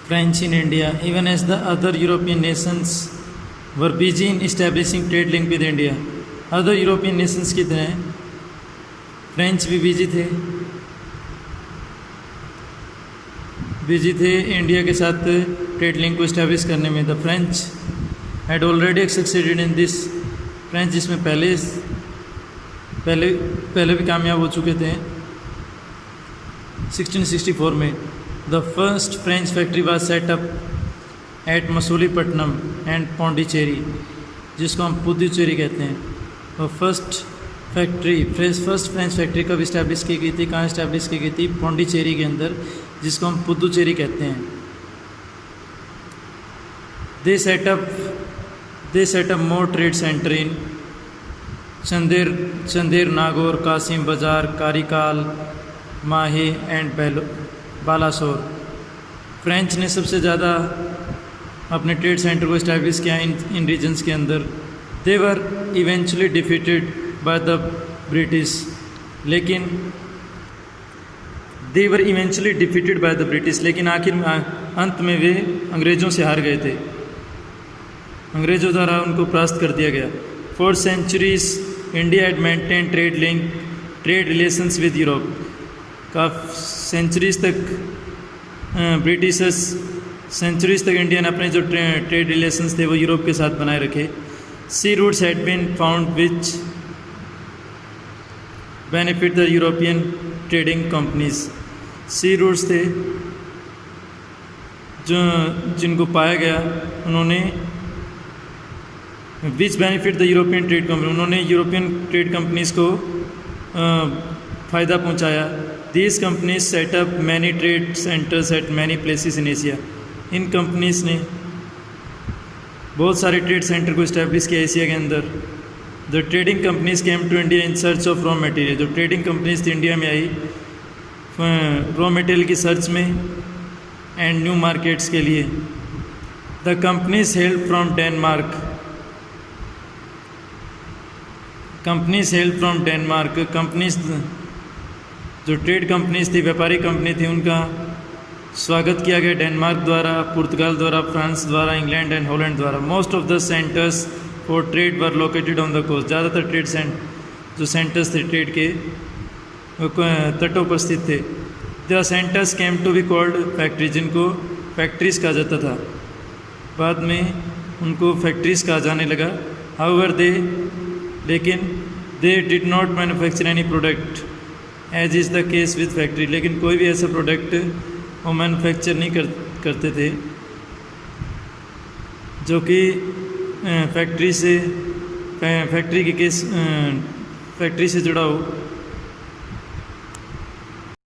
French in India, even as the other European nations were busy in establishing trade link with India. Other European nations की तरह French भी busy थे India के साथ trade link को establish करने में. The French had already succeeded in this. French जिसमें पहले भी कामयाब हो चुके थे 1664 में. The first French factory was set up at Masulipatnam and Pondicherry, जिसको हम पुदुचेरी कहते हैं. और फर्स्ट फ्रेंच फैक्ट्री कब इस्टेब्लिश की गई थी, कहाँ इस्टेब्लिश की गई थी? पौंडीचेरी के अंदर, जिसको हम पुदुचेरी कहते हैं. They set up more trade centre in Chander, Nagaur, Kasimbazar, Karaikal, माहे एंड बालासोर. फ्रेंच ने सबसे ज़्यादा अपने ट्रेड सेंटर को इस्टेब्लिश किया इन रीजन्स के अंदर. They were eventually defeated by the British, लेकिन आखिर में अंत में वे अंग्रेज़ों से हार गए थे. अंग्रेज़ों द्वारा उनको परास्त कर दिया गया. For centuries India had maintain trade relations with Europe. Centuries तक इंडिया ने अपने जो ट्रेड रिलेशंस थे वो यूरोप के साथ बनाए रखे. Sea routes had been found which benefit the European trading companies. Sea routes थे जो जिनको पाया गया, उन्होंने which benefit the European trade company, उन्होंने यूरोपियन ट्रेड कंपनीज़ को फ़ायदा पहुंचाया. These companies set up many trade centres at many places in Asia. इन कंपनीज़ ने बहुत सारे ट्रेड सेंटर को इस्टेब्लिश किया एशिया के अंदर. The trading companies came to India in search of raw material. जो ट्रेडिंग कंपनीज थी इंडिया में आई रॉ मटेरियल की सर्च में एंड न्यू मार्केट्स के लिए. The companies help from Denmark. Companies जो ट्रेड कंपनीज थी, व्यापारिक कंपनी थी, उनका स्वागत किया गया डेनमार्क द्वारा, पुर्तगाल द्वारा, फ्रांस द्वारा, इंग्लैंड एंड हॉलैंड द्वारा. Most of the centres for trade were located on the coast. ज़्यादातर ट्रेड जो सेंटर्स थे ट्रेड के तटों पर स्थित थे. The centres came to be called factory, जिनको फैक्ट्रीज कहा जाता था. बाद में उनको फैक्ट्रीज कहा जाने लगा. हाउएवर लेकिन they did not manufacture any product as is the case with factory. लेकिन कोई भी ऐसा प्रोडक्ट वो मैन्युफैक्चर नहीं करते थे जो कि फैक्ट्री से जुड़ा हो.